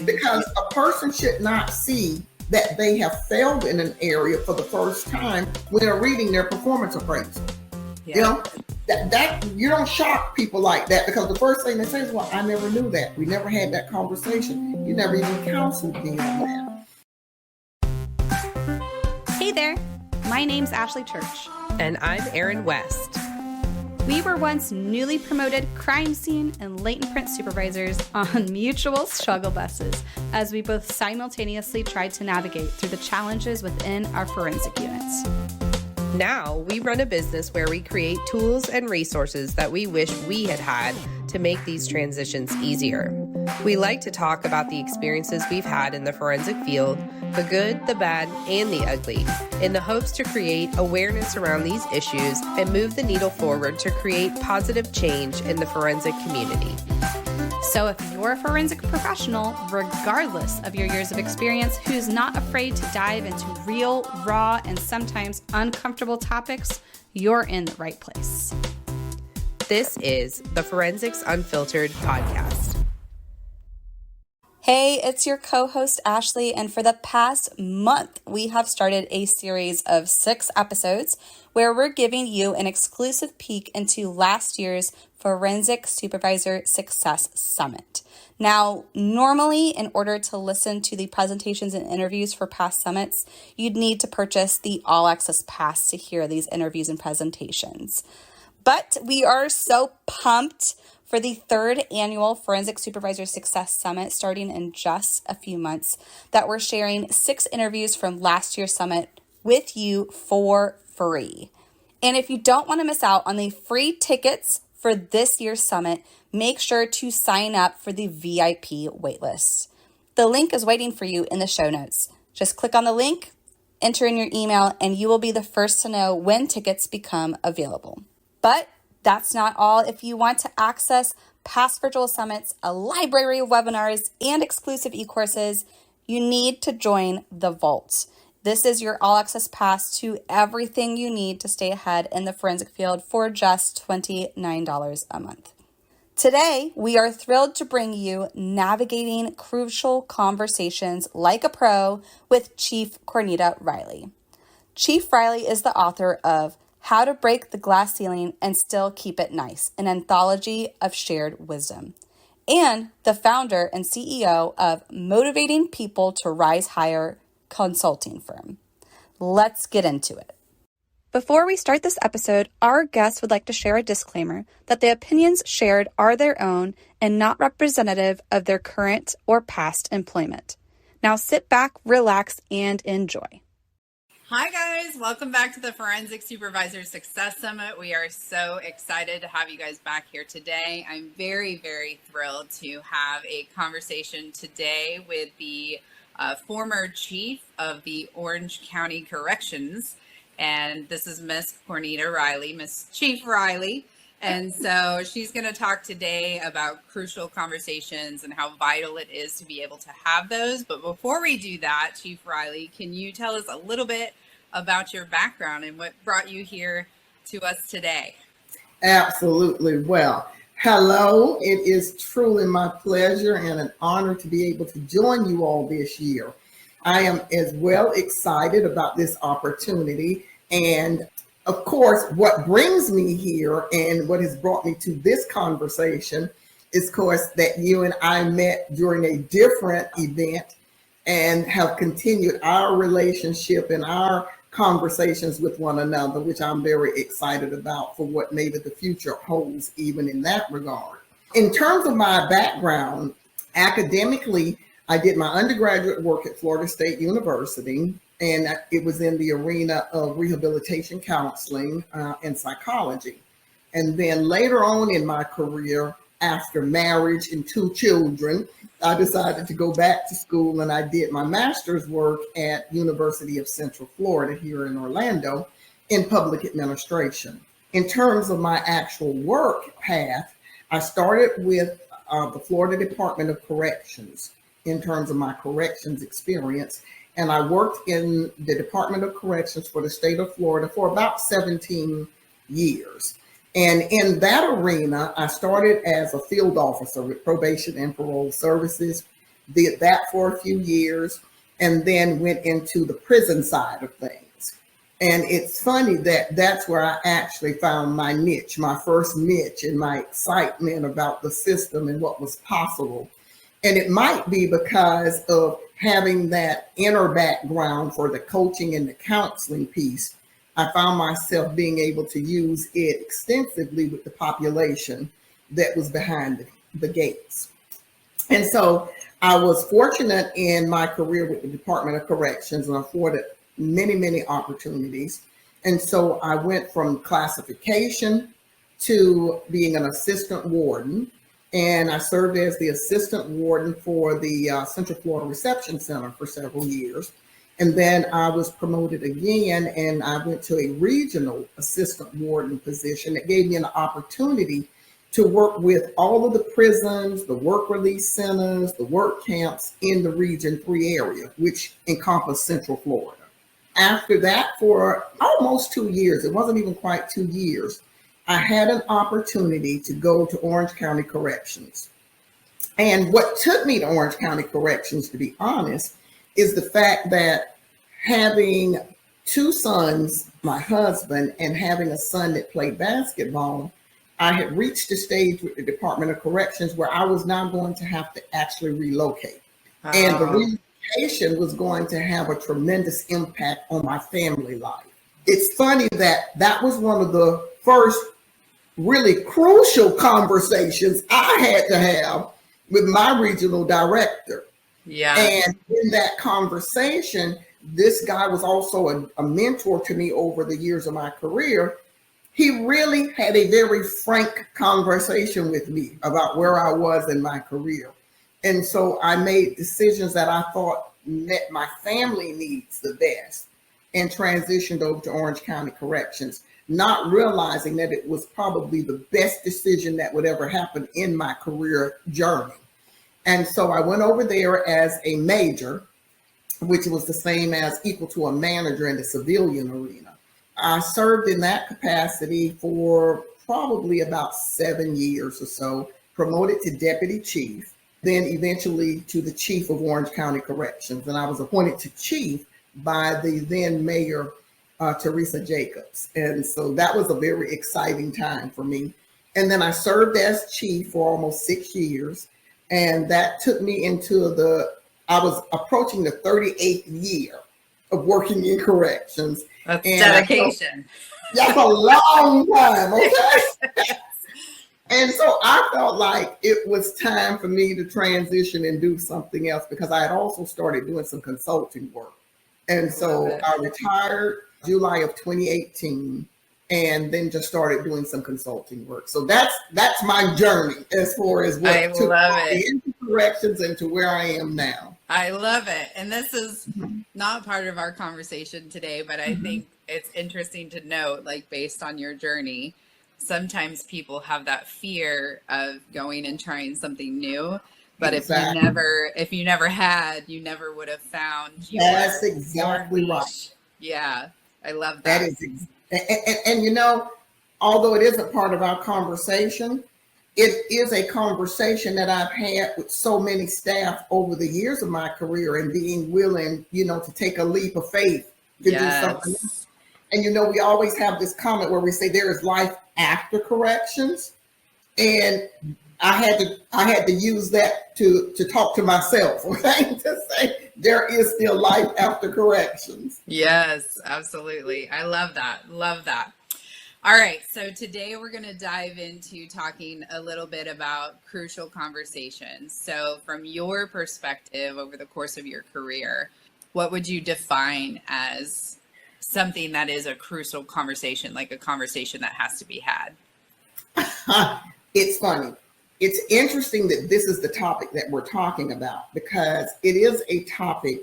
because a person should not see that they have failed in an area for the first time when they're reading their performance appraisal. Yeah. You know, that you don't shock people like that, because the first thing they say is, well, I never knew that. We never had that conversation. You never even counseled me on that. Hey there, my name's Ashley Church. And I'm Erin West. We were once newly promoted crime scene and latent print supervisors on mutual struggle buses as we both simultaneously tried to navigate through the challenges within our forensic units. Now we run a business where we create tools and resources that we wish we had had to make these transitions easier. We like to talk about the experiences we've had in the forensic field, the good, the bad, and the ugly, in the hopes to create awareness around these issues and move the needle forward to create positive change in the forensic community. So if you're a forensic professional, regardless of your years of experience, who's not afraid to dive into real, raw, and sometimes uncomfortable topics, you're in the right place. This is the Forensics Unfiltered podcast. Hey, it's your co-host Ashley, and for the past month, we have started a series of 6 episodes where we're giving you an exclusive peek into last year's Forensic Supervisor Success Summit. Now, normally, in order to listen to the presentations and interviews for past summits, you'd need to purchase the All Access Pass to hear these interviews and presentations. But we are so pumped for the 3rd annual Forensic Supervisor Success Summit starting in just a few months that we're sharing 6 interviews from last year's summit with you for free. And if you don't want to miss out on the free tickets for this year's summit, make sure to sign up for the VIP waitlist. The link is waiting for you in the show notes. Just click on the link, enter in your email, and you will be the first to know when tickets become available. But that's not all. If you want to access past virtual summits, a library of webinars, and exclusive e-courses, you need to join the Vault. This is your all-access pass to everything you need to stay ahead in the forensic field for just $29 a month. Today, we are thrilled to bring you Navigating Crucial Conversations Like a Pro with Chief Cornita Riley. Chief Riley is the author of How to Break the Glass Ceiling and Still Keep It Nice, an anthology of shared wisdom, and the founder and CEO of Motivating People to Rise Higher consulting firm. Let's get into it. Before we start this episode, our guests would like to share a disclaimer that the opinions shared are their own and not representative of their current or past employment. Now sit back, relax, and enjoy. Hi guys, welcome back to the Forensic Supervisor Success Summit. We are so excited to have you guys back here today. I'm very, very thrilled to have a conversation today with the former chief of the Orange County Corrections. And this is Miss Cornita Riley, Miss Chief Riley. And so she's going to talk today about crucial conversations and how vital it is to be able to have those. But before we do that, Chief Riley, can you tell us a little bit about your background and what brought you here to us today? Absolutely. Well, hello. It is truly my pleasure and an honor to be able to join you all this year. I am as well excited about this opportunity. And of course, what brings me here and what has brought me to this conversation is, of course, that you and I met during a different event and have continued our relationship and our conversations with one another, which I'm very excited about for what maybe the future holds even in that regard. In terms of my background, academically, I did my undergraduate work at Florida State University, and it was in the arena of rehabilitation counseling and psychology. And then later on in my career, after marriage and 2 children, I decided to go back to school, and I did my master's work at University of Central Florida here in Orlando in public administration. In terms of my actual work path, I started with the Florida Department of Corrections in terms of my corrections experience. And I worked in the Department of Corrections for the state of Florida for about 17 years. And in that arena, I started as a field officer with probation and parole services. did that for a few years, and then went into the prison side of things. And it's funny that that's where I actually found my niche, my first niche, and my excitement about the system and what was possible. And it might be because of having that inner background for the coaching and the counseling piece. I found myself being able to use it extensively with the population that was behind the gates. And so I was fortunate in my career with the Department of Corrections and afforded many, many opportunities. And so I went from classification to being an assistant warden. And I served as the assistant warden for the Central Florida Reception Center for several years. And then I was promoted again, and I went to a regional assistant warden position that gave me an opportunity to work with all of the prisons, the work release centers, the work camps in the Region 3 area, which encompass Central Florida. After that, for almost 2 years, it wasn't even quite 2 years, I had an opportunity to go to Orange County Corrections. And what took me to Orange County Corrections, to be honest, is the fact that having two sons, my husband, and having a son that played basketball, I had reached a stage with the Department of Corrections where I was now going to have to actually relocate. And the relocation was going to have a tremendous impact on my family life. It's funny that that was one of the first really crucial conversations I had to have with my regional director. Yeah. And in that conversation, this guy was also a mentor to me over the years of my career. He really had a very frank conversation with me about where I was in my career. And so I made decisions that I thought met my family needs the best and transitioned over to Orange County Corrections, not realizing that it was probably the best decision that would ever happen in my career journey. And so I went over there as a major, which was the same as equal to a manager in the civilian arena. I served in that capacity for probably about 7 years or so, promoted to deputy chief, then eventually to the chief of Orange County Corrections. And I was appointed to chief by the then mayor, Teresa Jacobs. And so that was a very exciting time for me. And then I served as chief for almost 6 years. And that took me into I was approaching the 38th year of working in corrections. That's and dedication. That's a long time, okay? And so I felt like it was time for me to transition and do something else, because I had also started doing some consulting work. And so I retired July of 2018, and then just started doing some consulting work. So that's my journey as far as what took me into corrections and to where I am now. I love it. And this is not part of our conversation today, but I think it's interesting to note, like, based on your journey, sometimes people have that fear of going and trying something new. But exactly. if you never had, you never would have found that's exactly right. Yeah, I love that. That is and you know, although it isn't part of our conversation, it is a conversation that I've had with so many staff over the years of my career, and being willing, you know, to take a leap of faith to do something else. And, you know, we always have this comment where we say there is life after corrections. And I had to use that to talk to myself, okay? To say there is still life after corrections. Yes, absolutely. I love that. Love that. All right. So today we're going to dive into talking a little bit about crucial conversations. So from your perspective over the course of your career, what would you define as something that is a crucial conversation, like a conversation that has to be had? It's funny. It's interesting that this is the topic that we're talking about, because it is a topic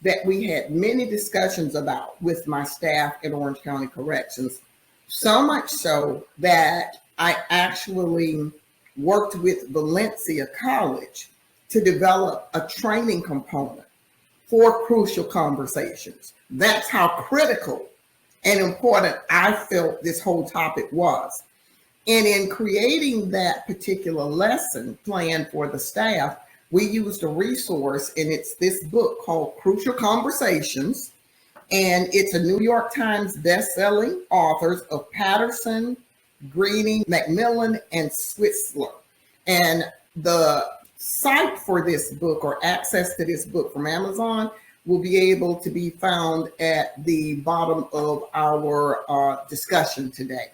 that we had many discussions about with my staff at Orange County Corrections, so much so that I actually worked with Valencia College to develop a training component for crucial conversations. That's how critical and important I felt this whole topic was. And in creating that particular lesson plan for the staff, we used a resource, and it's this book called Crucial Conversations. And it's a New York Times best-selling authors of Patterson, Greening, Macmillan, and Switzler. And the site for this book, or access to this book from Amazon, will be able to be found at the bottom of our discussion today.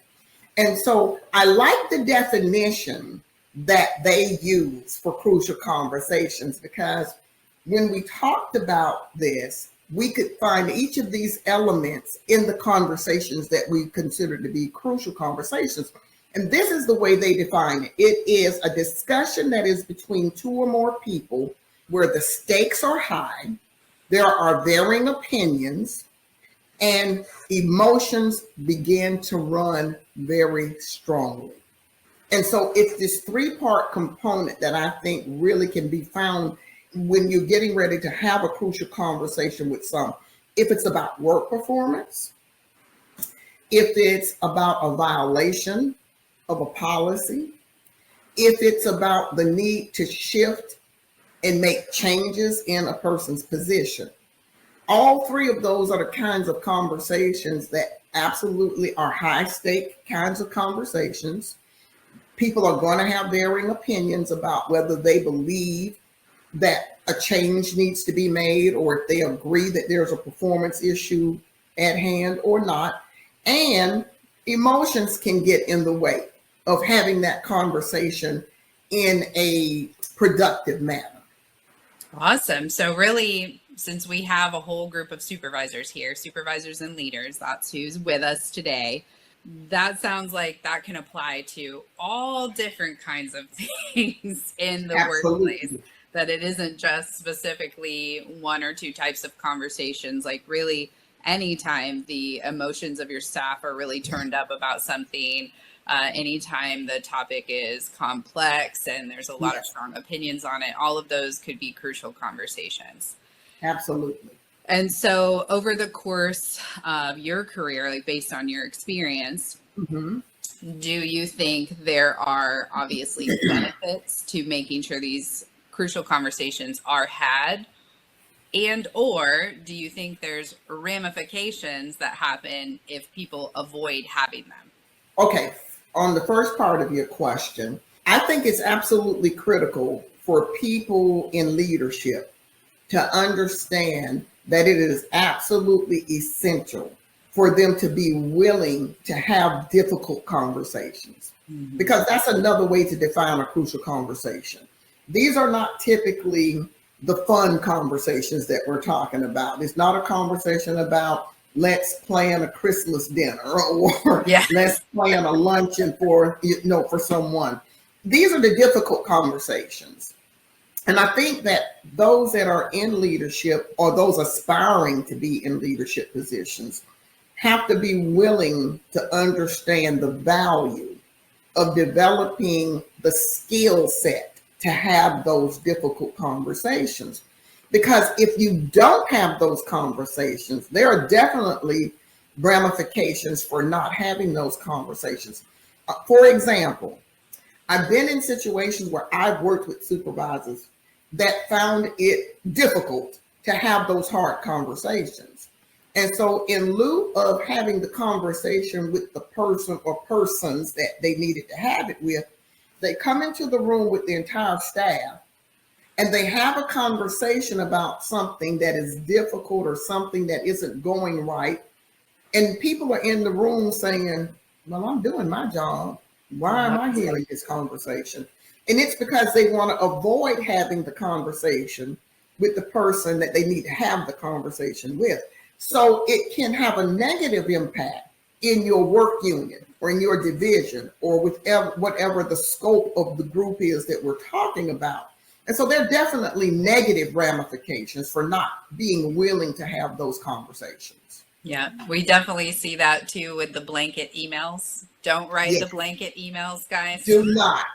And so I like the definition that they use for crucial conversations, because when we talked about this, we could find each of these elements in the conversations that we consider to be crucial conversations. And this is the way they define it. It is a discussion that is between two or more people where the stakes are high, there are varying opinions, and emotions begin to run very strongly. And so it's this three-part component that I think really can be found when you're getting ready to have a crucial conversation with someone. If it's about work performance, if it's about a violation of a policy, if it's about the need to shift and make changes in a person's position. All three of those are the kinds of conversations that absolutely are high stake kinds of conversations. People are going to have varying opinions about whether they believe that a change needs to be made, or if they agree that there's a performance issue at hand or not. And emotions can get in the way of having that conversation in a productive manner. Awesome. So really, since we have a whole group of supervisors here, supervisors and leaders, that's who's with us today. That sounds like that can apply to all different kinds of things in the workplace. That it isn't just specifically one or two types of conversations. Like really, anytime the emotions of your staff are really turned up about something, anytime the topic is complex and there's a lot of strong opinions on it, all of those could be crucial conversations. Absolutely. And so over the course of your career, like based on your experience, do you think there are obviously benefits to making sure these crucial conversations are had, and or do you think there's ramifications that happen if people avoid having them? Okay, on the first part of your question, I think it's absolutely critical for people in leadership to understand that it is absolutely essential for them to be willing to have difficult conversations, because that's another way to define a crucial conversation. These are not typically the fun conversations that we're talking about. It's not a conversation about let's plan a Christmas dinner or let's plan a luncheon for someone. These are the difficult conversations. And I think that those that are in leadership, or those aspiring to be in leadership positions, have to be willing to understand the value of developing the skill set to have those difficult conversations. Because if you don't have those conversations, there are definitely ramifications for not having those conversations. For example, I've been in situations where I've worked with supervisors that found it difficult to have those hard conversations. And so in lieu of having the conversation with the person or persons that they needed to have it with, they come into the room with the entire staff and they have a conversation about something that is difficult or something that isn't going right. And people are in the room saying, well, I'm doing my job. Why am I hearing this conversation? And it's because they want to avoid having the conversation with the person that they need to have the conversation with. So it can have a negative impact in your work unit or in your division or with whatever the scope of the group is that we're talking about. And so there are definitely negative ramifications for not being willing to have those conversations. Yeah, we definitely see that too with the blanket emails. Don't write the blanket emails, guys. Do not.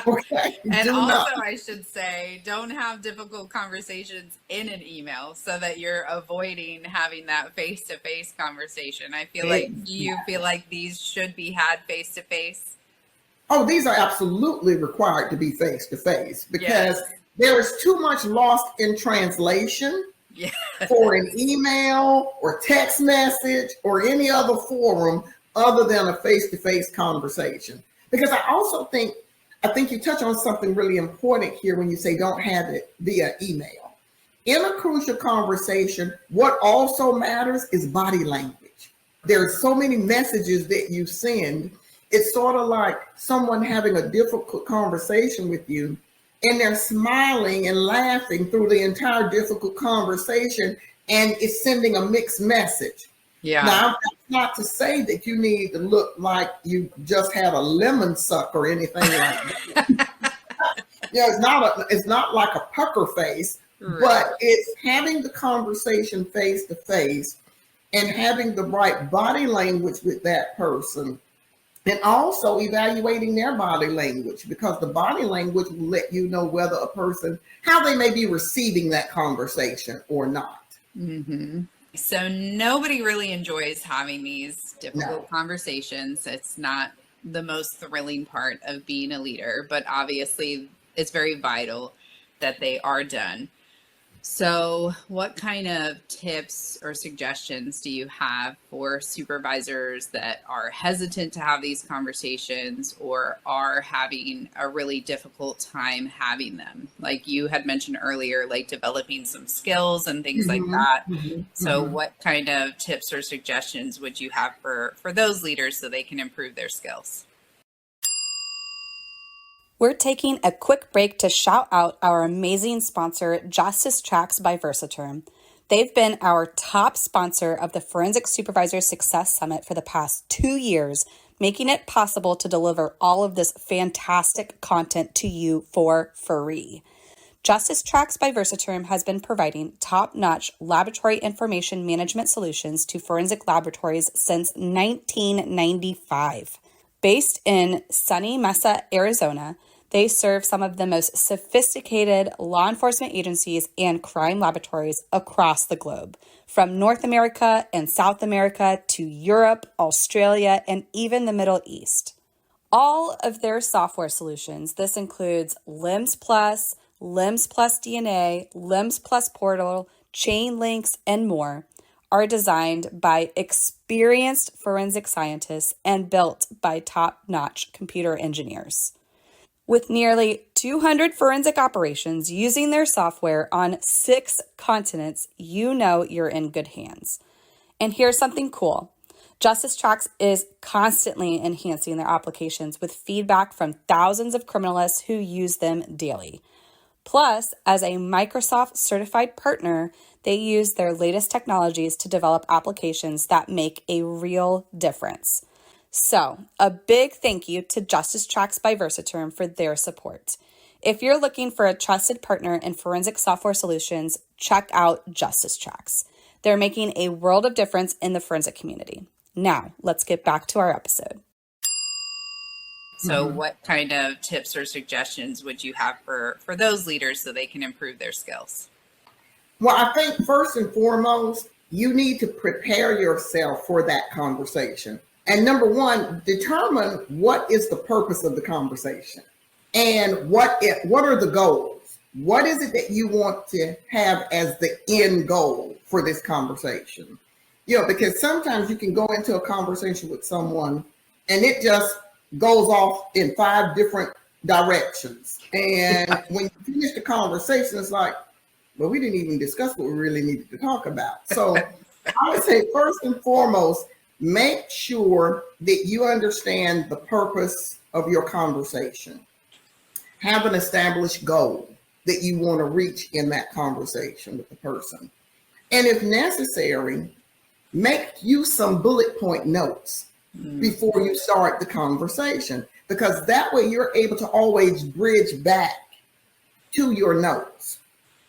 Okay. And Do also, not. I should say, don't have difficult conversations in an email so that you're avoiding having that face-to-face conversation. I feel like you feel like these should be had face-to-face. Oh, these are absolutely required to be face-to-face because there is too much lost in translation Yeah. for an email or text message or any other forum other than a face-to-face conversation. Because I think you touch on something really important here when you say don't have it via email. In a crucial conversation, what also matters is body language. There are so many messages that you send. It's sort of like someone having a difficult conversation with you, and they're smiling and laughing through the entire difficult conversation, and it's sending a mixed message. Yeah. Now, that's not to say that you need to look like you just had a lemon suck or anything like that. It's not like a pucker face, Right. but it's having the conversation face to face and having the right body language with that person, and also evaluating their body language, because the body language will let you know whether a person, how they may be receiving that conversation or not. Mm-hmm. So nobody really enjoys having these difficult conversations. It's not the most thrilling part of being a leader, but obviously it's very vital that they are done. So what kind of tips or suggestions do you have for supervisors that are hesitant to have these conversations or are having a really difficult time having them? Like you had mentioned earlier, like developing some skills and things like that. So what kind of tips or suggestions would you have for those leaders so they can improve their skills? We're taking a quick break to shout out our amazing sponsor, Justice Tracks by Versaterm. They've been our top sponsor of the Forensic Supervisor Success Summit for the past 2 years, making it possible to deliver all of this fantastic content to you for free. Justice Tracks by Versaterm has been providing top-notch laboratory information management solutions to forensic laboratories since 1995. Based in sunny Mesa, Arizona, they serve some of the most sophisticated law enforcement agencies and crime laboratories across the globe, from North America and South America to Europe, Australia, and even the Middle East. All of their software solutions, this includes LIMS Plus, LIMS Plus DNA, LIMS Plus Portal, Chain Links, and more, are designed by experienced forensic scientists and built by top-notch computer engineers. With nearly 200 forensic operations using their software on 6 continents, you know you're in good hands. And here's something cool. Justice Tracks is constantly enhancing their applications with feedback from thousands of criminalists who use them daily. Plus, as a Microsoft certified partner, they use their latest technologies to develop applications that make a real difference. So, a big thank you to Justice Tracks by Versaterm for their support. If you're looking for a trusted partner in forensic software solutions, check out Justice Tracks. They're making a world of difference in the forensic community. Now, let's get back to our episode. So what kind of tips or suggestions would you have for those leaders so they can improve their skills? Well, I think first and foremost, you need to prepare yourself for that conversation. And number one, determine what is the purpose of the conversation and what are the goals? What is it that you want to have as the end goal for this conversation? Because sometimes you can go into a conversation with someone and it just goes off in 5 different directions. And when you finish the conversation, it's like, well, we didn't even discuss what we really needed to talk about. So I would say first and foremost, make sure that you understand the purpose of your conversation. Have an established goal that you want to reach in that conversation with the person. And if necessary, use some bullet point notes before you start the conversation, because that way you're able to always bridge back to your notes.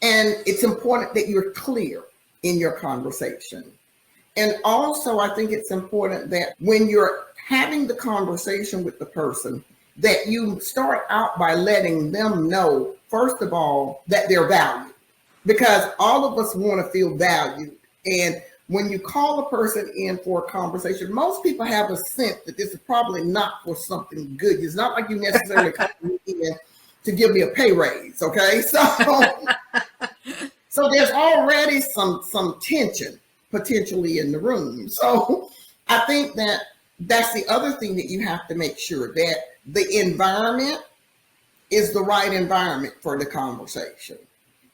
And it's important that you're clear in your conversation. And also, I think it's important that when you're having the conversation with the person, that you start out by letting them know, first of all, that they're valued, because all of us want to feel valued. And when you call a person in for a conversation, most people have a sense that this is probably not for something good. It's not like you necessarily come in to give me a pay raise. Okay, so so there's already some tension potentially in the room. So I think that that's the other thing that you have to make sure that the environment is the right environment for the conversation.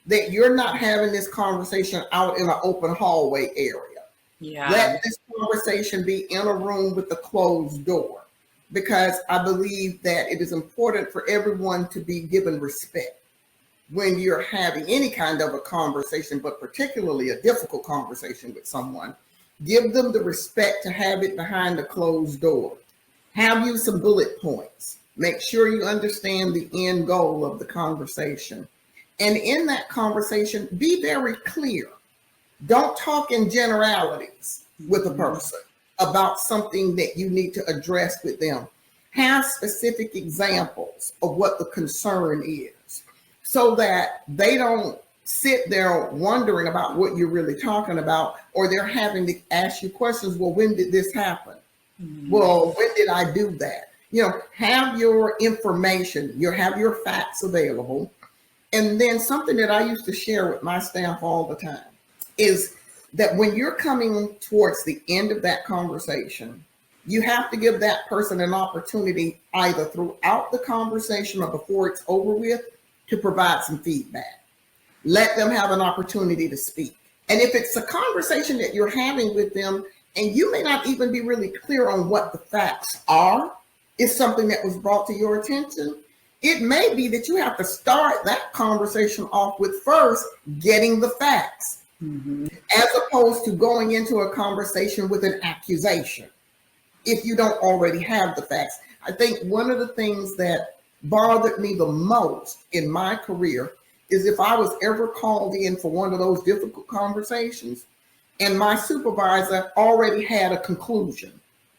That you're not having this conversation out in an open hallway area. Yeah. Let this conversation be in a room with a closed door, because I believe that it is important for everyone to be given respect when you're having any kind of a conversation, but particularly a difficult conversation with someone. Give them the respect to have it behind a closed door. Have you some bullet points. Make sure you understand the end goal of the conversation. And in that conversation, be very clear. Don't talk in generalities with a person about something that you need to address with them. Have specific examples of what the concern is so that they don't sit there wondering about what you're really talking about, or they're having to ask you questions. Well, when did this happen? Well, when did I do that? Have your information, have your facts available. And then something that I used to share with my staff all the time is that when you're coming towards the end of that conversation, you have to give that person an opportunity either throughout the conversation or before it's over with to provide some feedback. Let them have an opportunity to speak. And if it's a conversation that you're having with them and you may not even be really clear on what the facts are, is something that was brought to your attention, it may be that you have to start that conversation off with first getting the facts, as opposed to going into a conversation with an accusation if you don't already have the facts. I think one of the things that bothered me the most in my career is if I was ever called in for one of those difficult conversations and my supervisor already had a conclusion.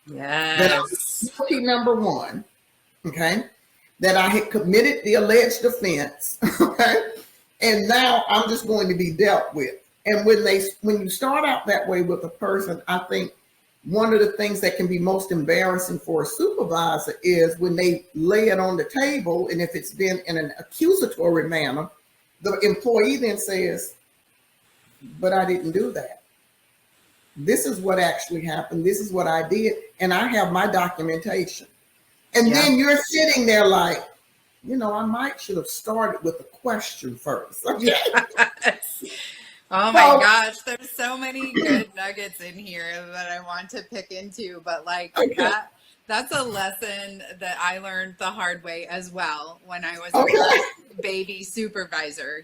Yes. That I was guilty, number one, okay? That I had committed the alleged offense, okay? And now I'm just going to be dealt with. And when you start out that way with a person, I think one of the things that can be most embarrassing for a supervisor is when they lay it on the table, and if it's been in an accusatory manner, the employee then says, but I didn't do that. This is what actually happened. This is what I did. And I have my documentation. And then you're sitting there like, I might should have started with a question first. Okay? Yes. Oh my gosh, there's so many good nuggets in here that I want to pick into, but that's a lesson that I learned the hard way as well when I was a baby supervisor,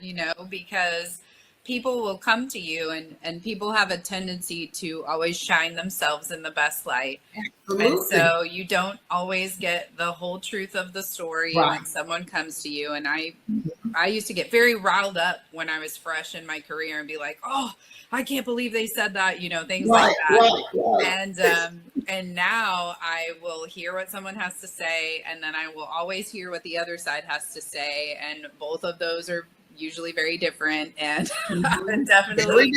because people will come to you and people have a tendency to always shine themselves in the best light. Absolutely. And so you don't always get the whole truth of the story when someone comes to you. And I used to get very riled up when I was fresh in my career and be like, oh, I can't believe they said that, things like that. And now I will hear what someone has to say, and then I will always hear what the other side has to say. And both of those are usually very different, and definitely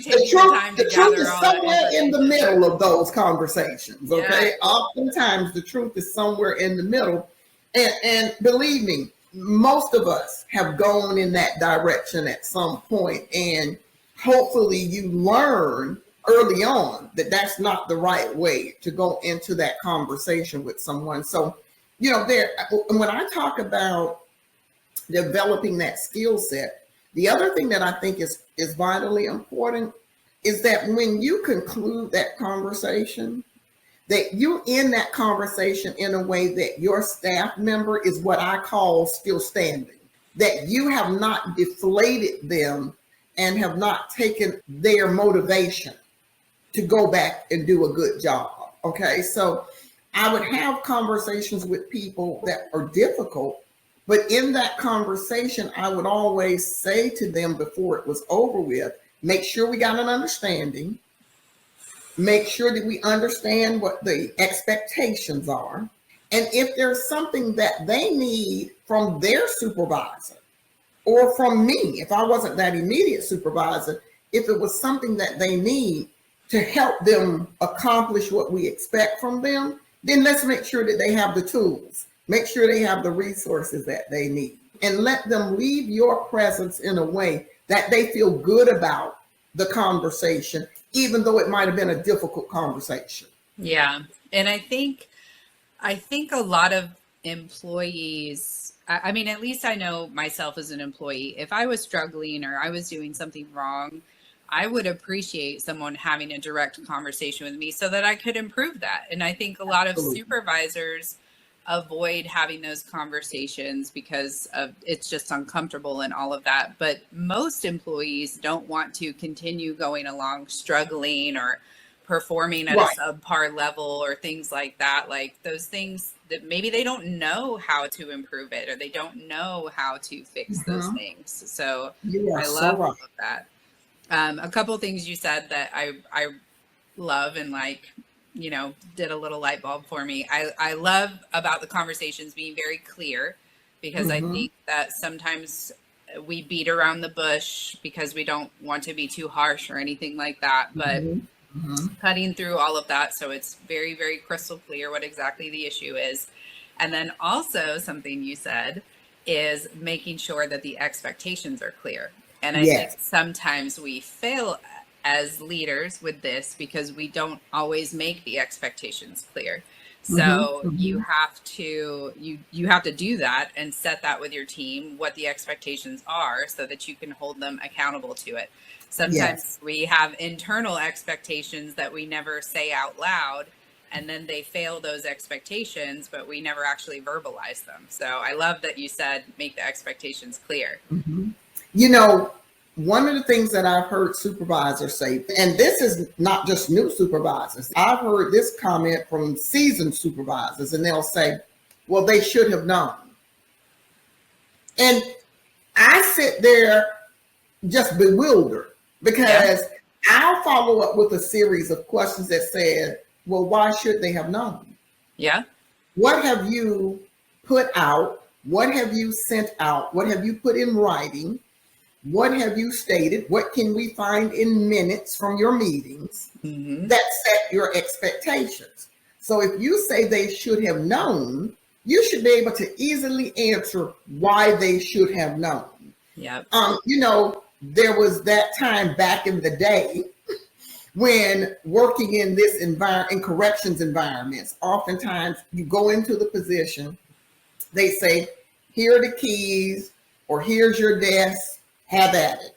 take your time to gather all that. The truth is somewhere in the middle of those conversations. Okay, oftentimes the truth is somewhere in the middle, and believe me, most of us have gone in that direction at some point, and hopefully you learn early on that that's not the right way to go into that conversation with someone. So, when I talk about developing that skill set, the other thing that I think is vitally important is that when you conclude that conversation, that you end that conversation in a way that your staff member is what I call still standing, that you have not deflated them and have not taken their motivation to go back and do a good job. Okay, so I would have conversations with people that are difficult, but in that conversation, I would always say to them before it was over with, make sure we got an understanding, make sure that we understand what the expectations are. And if there's something that they need from their supervisor or from me, if I wasn't that immediate supervisor, if it was something that they need to help them accomplish what we expect from them, then let's make sure that they have the tools Make sure they have the resources that they need, and let them leave your presence in a way that they feel good about the conversation, even though it might have been a difficult conversation. Yeah. And I think a lot of employees, I mean, at least I know myself as an employee, if I was struggling or I was doing something wrong, I would appreciate someone having a direct conversation with me so that I could improve that. And I think a lot of supervisors avoid having those conversations because of it's just uncomfortable and all of that. But most employees don't want to continue going along struggling or performing at a subpar level or things like that. Like those things that maybe they don't know how to improve it or they don't know how to fix those things. So I love all of that. A couple of things you said that I love and like, you know, did a little light bulb for me. I love about the conversations being very clear, because I think that sometimes we beat around the bush because we don't want to be too harsh or anything like that. But cutting through all of that so it's very, very crystal clear what exactly the issue is. And then also something you said is making sure that the expectations are clear. And I think sometimes we fail as leaders with this because we don't always make the expectations clear. So you have to do that and set that with your team, what the expectations are, so that you can hold them accountable to it. Sometimes we have internal expectations that we never say out loud, and then they fail those expectations, but we never actually verbalize them. So I love that you said, make the expectations clear. You know, one of the things that I've heard supervisors say, and this is not just new supervisors, I've heard this comment from seasoned supervisors, and they'll say, well, they should have known. And I sit there just bewildered, because I'll follow up with a series of questions that said, well, why should they have known? Yeah. What have you put out? What have you sent out? What have you put in writing? What have you stated? What can we find in minutes from your meetings that set your expectations? So if you say they should have known, you should be able to easily answer why they should have known. Yeah. You know, there was that time back in the day when working in this in corrections environments, oftentimes you go into the position, they say, here are the keys, or here's your desk, have at it.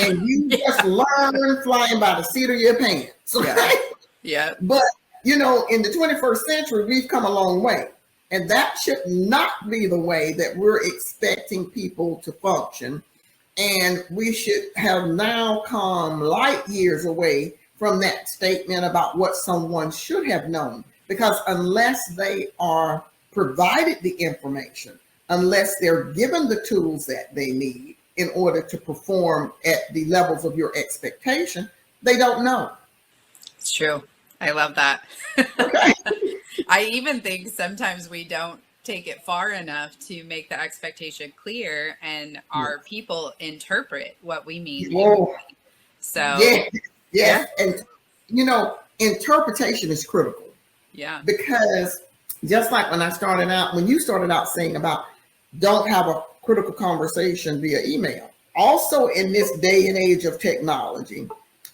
And you just learn flying by the seat of your pants. Okay? Yeah. But, you know, in the 21st century, we've come a long way. And that should not be the way that we're expecting people to function. And we should have now come light years away from that statement about what someone should have known. Because unless they are provided the information, unless they're given the tools that they need in order to perform at the levels of your expectation, they don't know. It's true. I love that. Okay. I even think sometimes we don't take it far enough to make the expectation clear, and our people interpret what we mean. So yes. And you know, interpretation is critical. Yeah. Because just like when you started out saying about don't have a critical conversation via email. Also in this day and age of technology,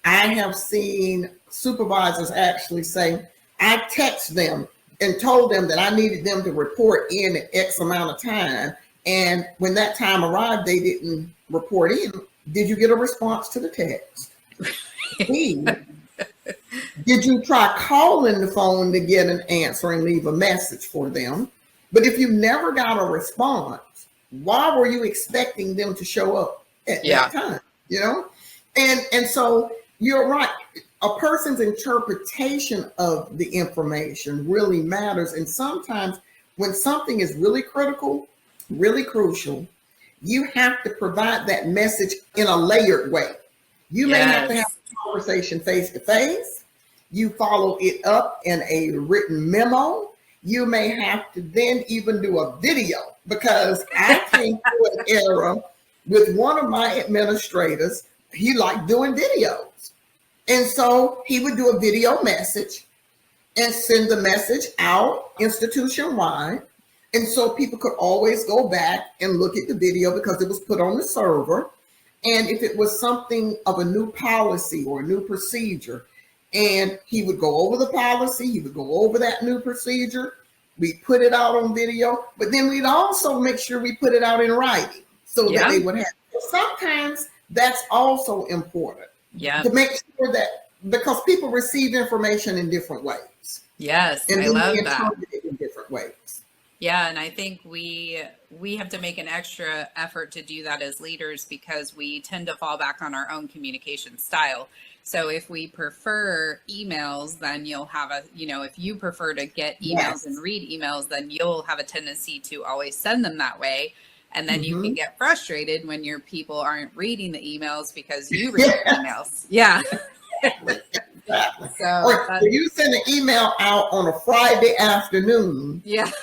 I have seen supervisors actually say, I text them and told them that I needed them to report in at X amount of time. And when that time arrived, they didn't report in. Did you get a response to the text? Did you try calling the phone to get an answer and leave a message for them? But if you never got a response, why were you expecting them to show up at that time? You know? And so you're right. A person's interpretation of the information really matters. And sometimes when something is really critical, really crucial, you have to provide that message in a layered way. You may have to have a conversation face to face. You follow it up in a written memo. You may have to then even do a video, because I came through an era with one of my administrators. He liked doing videos. And so he would do a video message and send the message out institution-wide. And so people could always go back and look at the video because it was put on the server. And if it was something of a new policy or a new procedure, and he would go over the policy, he would go over that new procedure, we put it out on video, but then we'd also make sure we put it out in writing so that they would have. Sometimes that's also important to make sure that, because people receive information in different ways. Yes, and I love that. Interpret it in different ways. Yeah, and I think we have to make an extra effort to do that as leaders because we tend to fall back on our own communication style. So if we prefer emails, then you'll have if you prefer to get emails and read emails, then you'll have a tendency to always send them that way. And then you can get frustrated when your people aren't reading the emails because you read the emails. Yeah. Exactly. So or you send an email out on a Friday afternoon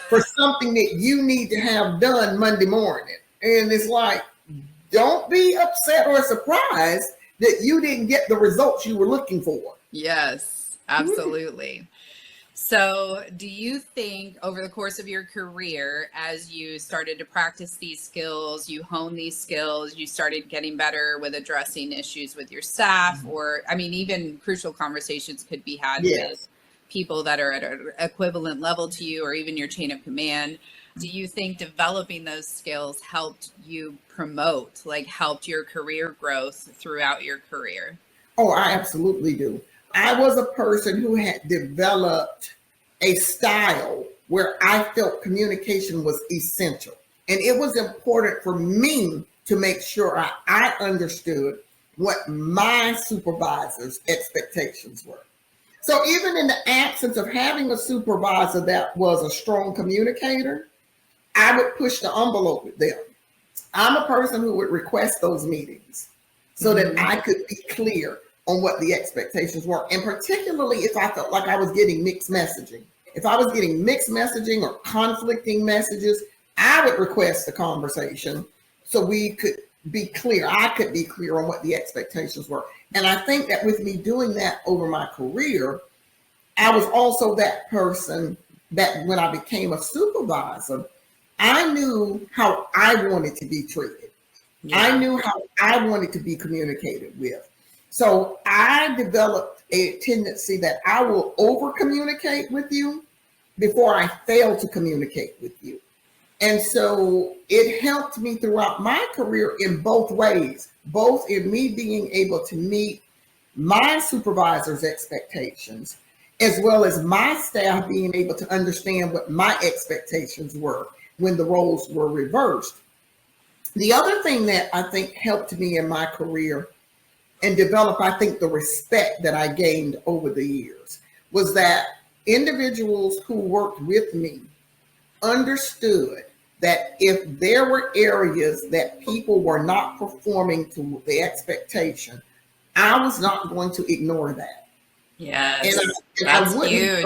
for something that you need to have done Monday morning. And it's like, don't be upset or surprised that you didn't get the results you were looking for. Yes, absolutely. So do you think over the course of your career, as you started to practice these skills, you honed these skills, you started getting better with addressing issues with your staff, or, I mean, even crucial conversations could be had with people that are at an equivalent level to you, or even your chain of command. Do you think developing those skills helped you promote, helped your career growth throughout your career? Oh, I absolutely do. I was a person who had developed a style where I felt communication was essential. And it was important for me to make sure I understood what my supervisor's expectations were. So even in the absence of having a supervisor that was a strong communicator, I would push the envelope with them. I'm a person who would request those meetings so that I could be clear on what the expectations were. And particularly if I felt like I was getting mixed messaging. If I was getting mixed messaging or conflicting messages, I would request a conversation so we could be clear. I could be clear on what the expectations were. And I think that with me doing that over my career, I was also that person that when I became a supervisor, I knew how I wanted to be treated. I knew how I wanted to be communicated with. So I developed a tendency that I will over communicate with you before I fail to communicate with you. And so it helped me throughout my career in both ways, both in me being able to meet my supervisor's expectations, as well as my staff being able to understand what my expectations were when the roles were reversed. The other thing that I think helped me in my career and develop, I think, the respect that I gained over the years was that individuals who worked with me understood that if there were areas that people were not performing to the expectation, I was not going to ignore that. Yes, and that's I huge.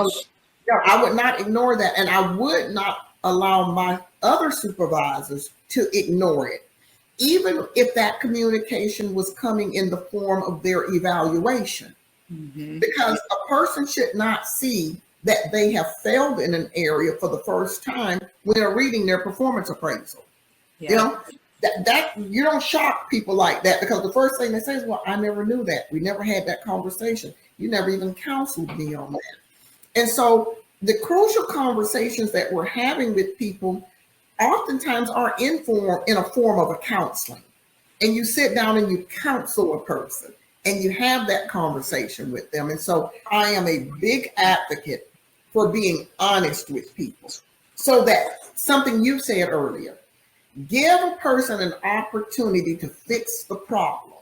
I would not ignore that, and I would not allow my other supervisors to ignore it, even if that communication was coming in the form of their evaluation. Because a person should not see that they have failed in an area for the first time when they're reading their performance appraisal. You know, that you don't shock people like that, because the first thing they say is, well, I never knew that. We never had that conversation. You never even counseled me on that. And so the crucial conversations that we're having with people oftentimes are in a form of a counseling. And you sit down and you counsel a person and you have that conversation with them. And so I am a big advocate for being honest with people, so that something you said earlier, give a person an opportunity to fix the problem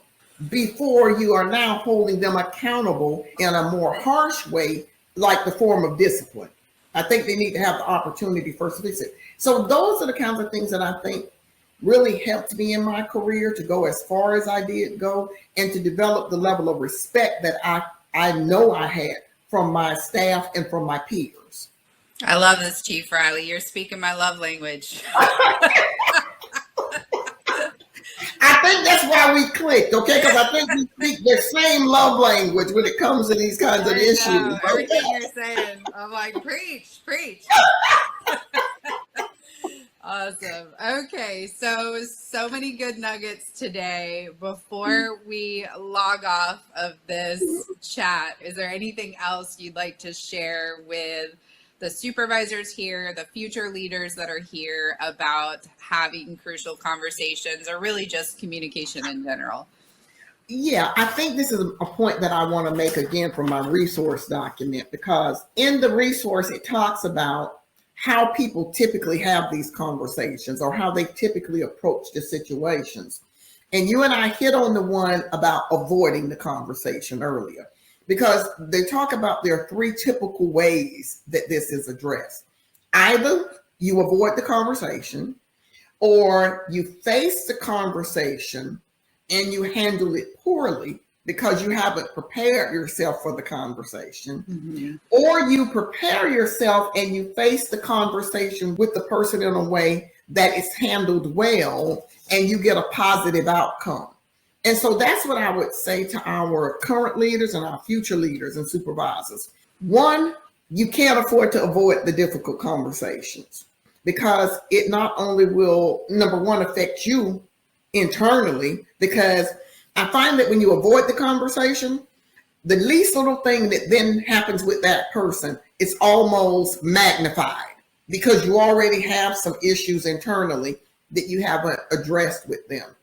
before you are now holding them accountable in a more harsh way, like the form of discipline. I think they need to have the opportunity first to fix it. So those are the kinds of things that I think really helped me in my career to go as far as I did go, and to develop the level of respect that I know I had from my staff and from my peers. I love this, Chief Riley. You're speaking my love language. I think that's why we clicked, okay? Because I think we speak the same love language when it comes to these kinds of issues. Everything you're saying, I'm like, preach. Awesome. Okay, so many good nuggets today. Before we log off of this chat, is there anything else you'd like to share with the supervisors here, the future leaders that are here, about having crucial conversations, or really just communication in general? Yeah, I think this is a point that I want to make again from my resource document, because in the resource, it talks about how people typically have these conversations or how they typically approach the situations. And you and I hit on the one about avoiding the conversation earlier, because they talk about there are three typical ways that this is addressed. Either you avoid the conversation, or you face the conversation and you handle it poorly because you haven't prepared yourself for the conversation, or you prepare yourself and you face the conversation with the person in a way that is handled well and you get a positive outcome. And so that's what I would say to our current leaders and our future leaders and supervisors. One, you can't afford to avoid the difficult conversations, because it not only will, number one, affect you internally, because I find that when you avoid the conversation, the least little thing that then happens with that person is almost magnified, because you already have some issues internally that you haven't addressed with them.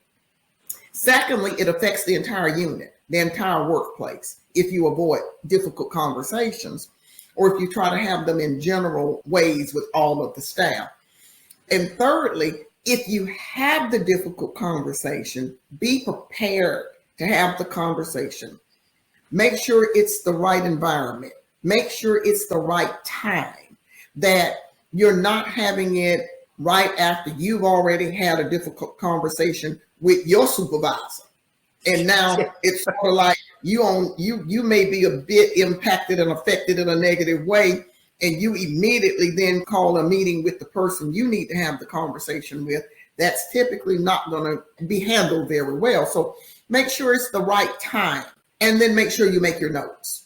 Secondly, it affects the entire unit, the entire workplace, if you avoid difficult conversations, or if you try to have them in general ways with all of the staff. And thirdly, if you have the difficult conversation, be prepared to have the conversation. Make sure it's the right environment. Make sure it's the right time, that you're not having it right after you've already had a difficult conversation with your supervisor. And now it's sort of like you may be a bit impacted and affected in a negative way, and you immediately then call a meeting with the person you need to have the conversation with. That's typically not going to be handled very well. So make sure it's the right time, and then make sure you make your notes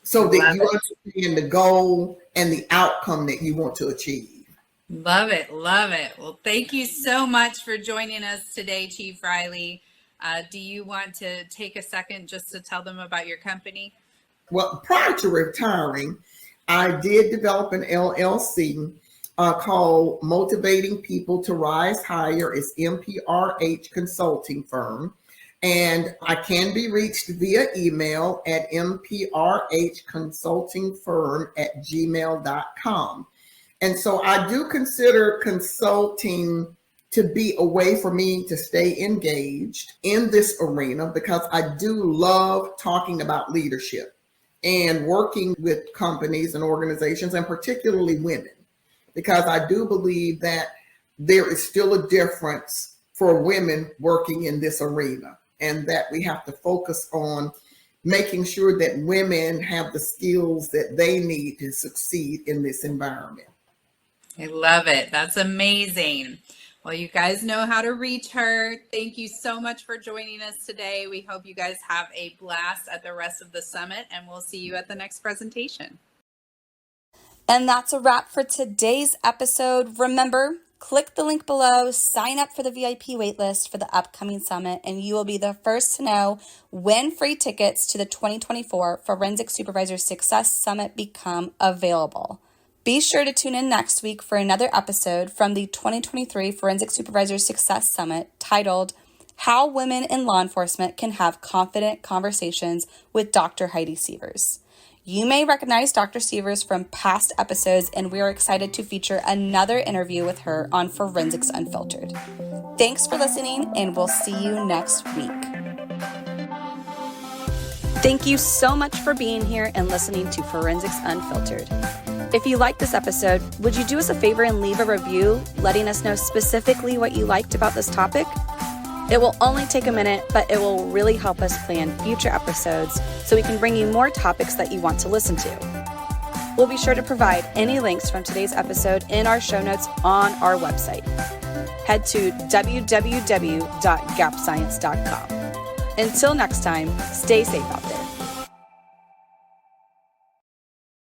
so that you understand the goal and the outcome that you want to achieve. Love it. Love it. Well, thank you so much for joining us today, Chief Riley. Do you want to take a second just to tell them about your company? Well, prior to retiring, I did develop an LLC called Motivating People to Rise Higher. It's MPRH Consulting Firm. And I can be reached via email at mprhconsultingfirm@gmail.com. And so I do consider consulting to be a way for me to stay engaged in this arena, because I do love talking about leadership and working with companies and organizations, and particularly women, because I do believe that there is still a difference for women working in this arena, and that we have to focus on making sure that women have the skills that they need to succeed in this environment. I love it. That's amazing. Well, you guys know how to reach her. Thank you so much for joining us today. We hope you guys have a blast at the rest of the summit, and we'll see you at the next presentation. And that's a wrap for today's episode. Remember, click the link below, sign up for the VIP waitlist for the upcoming summit, and you will be the first to know when free tickets to the 2024 Forensic Supervisor Success Summit become available. Be sure to tune in next week for another episode from the 2023 Forensic Supervisor Success Summit titled How Women in Law Enforcement Can Have Confident Conversations with Dr. Heidi Sievers. You may recognize Dr. Sievers from past episodes, and we are excited to feature another interview with her on Forensics Unfiltered. Thanks for listening, and we'll see you next week. Thank you so much for being here and listening to Forensics Unfiltered. If you liked this episode, would you do us a favor and leave a review letting us know specifically what you liked about this topic? It will only take a minute, but it will really help us plan future episodes so we can bring you more topics that you want to listen to. We'll be sure to provide any links from today's episode in our show notes on our website. Head to www.gapscience.com. Until next time, stay safe out there.